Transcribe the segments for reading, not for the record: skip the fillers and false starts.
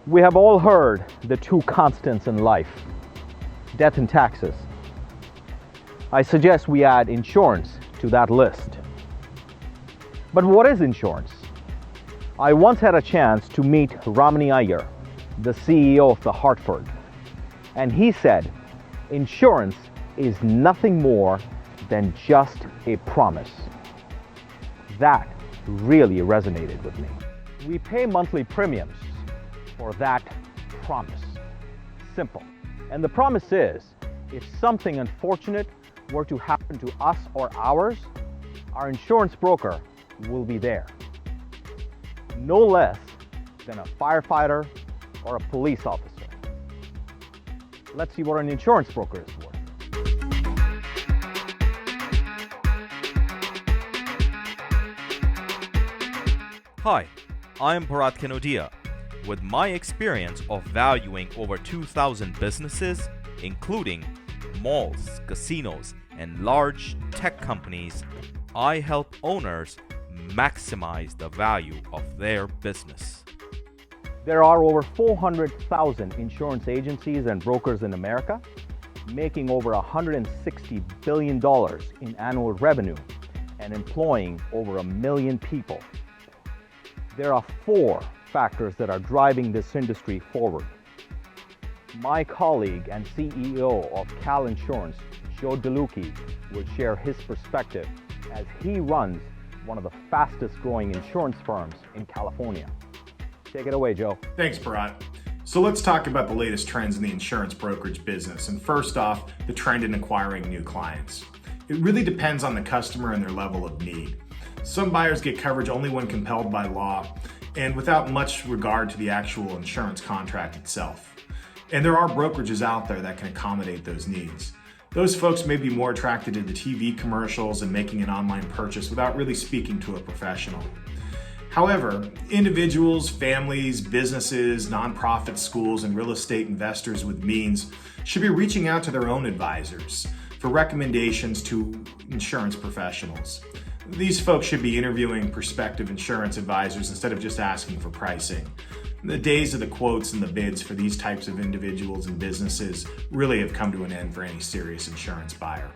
We have all heard the two constants in life, death and taxes. I suggest we add insurance to that list. But what is insurance? I once had a chance to meet Ramani Iyer, the CEO of the Hartford, and he said, insurance is nothing more than just a promise. That really resonated with me. We pay monthly premiums for that promise. Simple. And the promise is, if something unfortunate were to happen to us or ours, our insurance broker will be there. No less than a firefighter or a police officer. Let's see what an insurance broker is worth. Hi, I am Bharat Kanodia. With my experience of valuing over 2,000 businesses, including malls, casinos, and large tech companies, I help owners maximize the value of their business. There are over 400,000 insurance agencies and brokers in America, making over $160 billion in annual revenue and employing over 1 million people. There are 4 factors that are driving this industry forward. My colleague and CEO of Cal Insurance, Joe Delucchi, will share his perspective as he runs one of the fastest growing insurance firms in California. Take it away, Joe. Thanks, Bharat. So let's talk about the latest trends in the insurance brokerage business. And first off, the trend in acquiring new clients. It really depends on the customer and their level of need. Some buyers get coverage only when compelled by law and without much regard to the actual insurance contract itself. And there are brokerages out there that can accommodate those needs. Those folks may be more attracted to the TV commercials and making an online purchase without really speaking to a professional. However, individuals, families, businesses, nonprofits, schools, and real estate investors with means should be reaching out to their own advisors for recommendations to insurance professionals. These folks should be interviewing prospective insurance advisors instead of just asking for pricing. The days of the quotes and the bids for these types of individuals and businesses really have come to an end for any serious insurance buyer.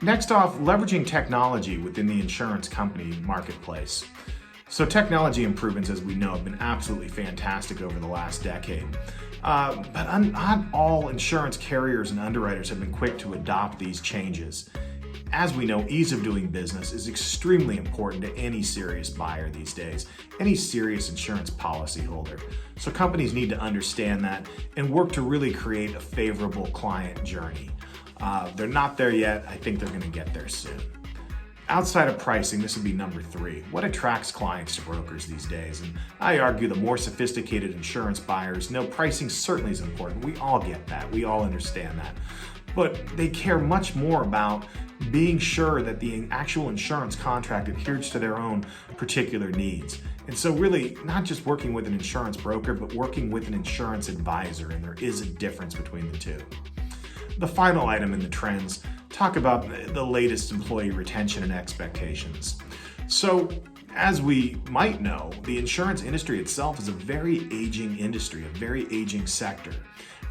Next off, leveraging technology within the insurance company marketplace. So technology improvements, as we know, have been absolutely fantastic over the last decade. But not all insurance carriers and underwriters have been quick to adopt these changes. As we know, ease of doing business is extremely important to any serious buyer these days, any serious insurance policyholder. So companies need to understand that and work to really create a favorable client journey. They're not there yet. I think they're going to get there soon. Outside of pricing, this would be number 3. What attracts clients to brokers these days? And I argue the more sophisticated insurance buyers know pricing certainly is important. We all get that. We all understand that. But they care much more about being sure that the actual insurance contract adheres to their own particular needs. And so really not just working with an insurance broker, but working with an insurance advisor, and there is a difference between the two. The final item in the trends talk about the latest employee retention and expectations. So as we might know, the insurance industry itself is a very aging industry, a very aging sector.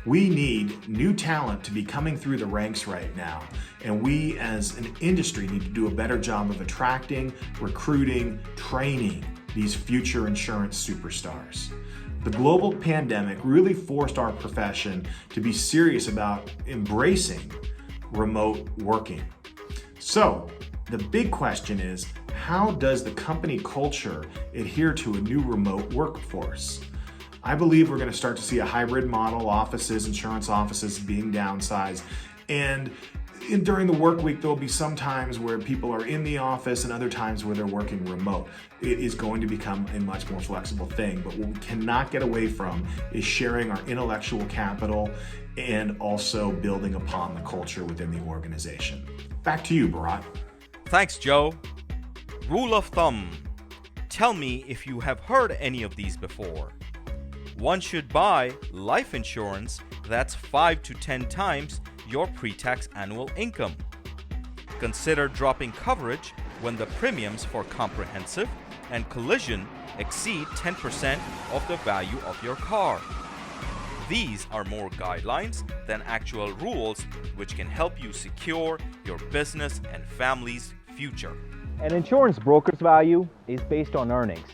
We need new talent to be coming through the ranks right now, and we as an industry need to do a better job of attracting, recruiting, training these future insurance superstars. The global pandemic really forced our profession to be serious about embracing remote working. So the big question is, how does the company culture adhere to a new remote workforce? I believe we're going to start to see a hybrid model, offices, insurance offices being downsized. And during the work week, there'll be some times where people are in the office and other times where they're working remote. It is going to become a much more flexible thing. But what we cannot get away from is sharing our intellectual capital and also building upon the culture within the organization. Back to you, Bharat. Thanks, Joe. Rule of thumb. Tell me if you have heard any of these before. One should buy life insurance that's 5 to 10 times your pre-tax annual income. Consider dropping coverage when the premiums for comprehensive and collision exceed 10% of the value of your car. These are more guidelines than actual rules, which can help you secure your business and family's future. An insurance broker's value is based on earnings,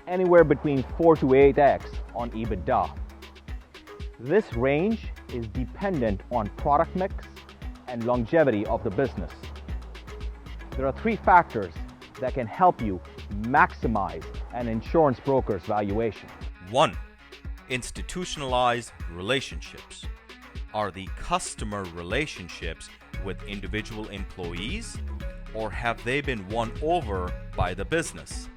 anywhere between 4 to 8x on EBITDA. This range is dependent on product mix and longevity of the business. There are 3 factors that can help you maximize an insurance broker's valuation. 1. Institutionalized relationships. Are the customer relationships with individual employees, or have they been won over by the business?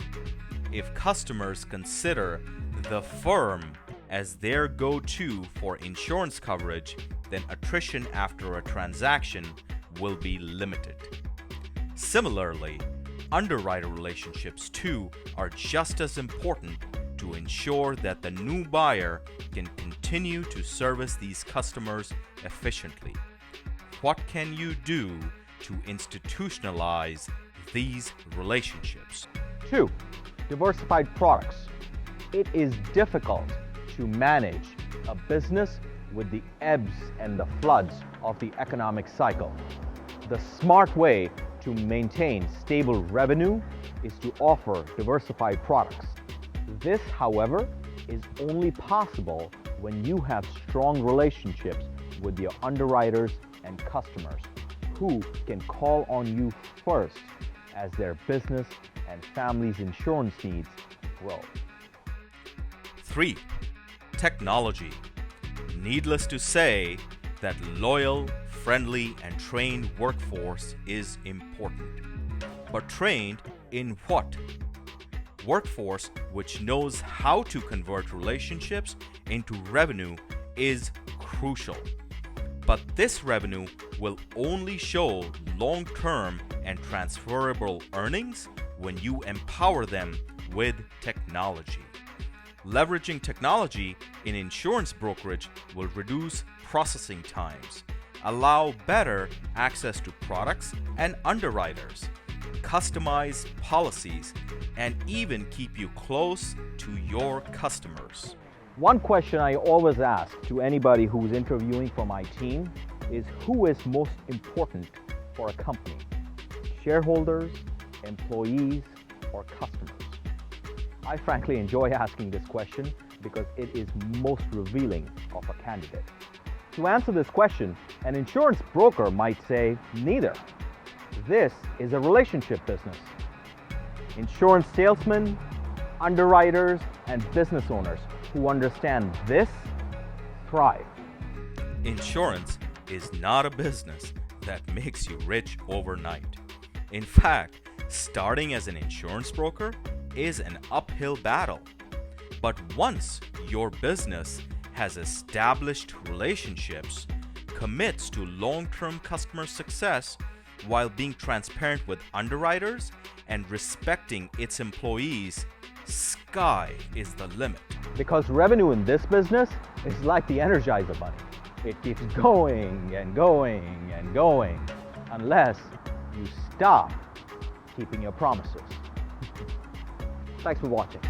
If customers consider the firm as their go-to for insurance coverage, then attrition after a transaction will be limited. Similarly, underwriter relationships too are just as important to ensure that the new buyer can continue to service these customers efficiently. What can you do to institutionalize these relationships? 2. Diversified products. It is difficult to manage a business with the ebbs and the floods of the economic cycle. The smart way to maintain stable revenue is to offer diversified products. This, however, is only possible when you have strong relationships with your underwriters and customers who can call on you first as their business and family's insurance needs grow. 3. Technology. Needless to say that loyal, friendly, and trained workforce is important. But trained in what? Workforce which knows how to convert relationships into revenue is crucial. But this revenue will only show long-term and transferable earnings when you empower them with technology. Leveraging technology in insurance brokerage will reduce processing times, allow better access to products and underwriters, customize policies, and even keep you close to your customers. One question I always ask to anybody who's interviewing for my team is who is most important for a company? Shareholders, employees, or customers? I frankly enjoy asking this question because it is most revealing of a candidate. To answer this question, an insurance broker might say neither. This is a relationship business. Insurance salesmen, underwriters, and business owners who understand this thrive. Insurance is not a business that makes you rich overnight. In fact, starting as an insurance broker is an uphill battle. But once your business has established relationships, commits to long-term customer success while being transparent with underwriters and respecting its employees, sky is the limit. Because revenue in this business is like the Energizer Bunny. It keeps going and going and going unless you stop keeping your promises. Thanks for watching.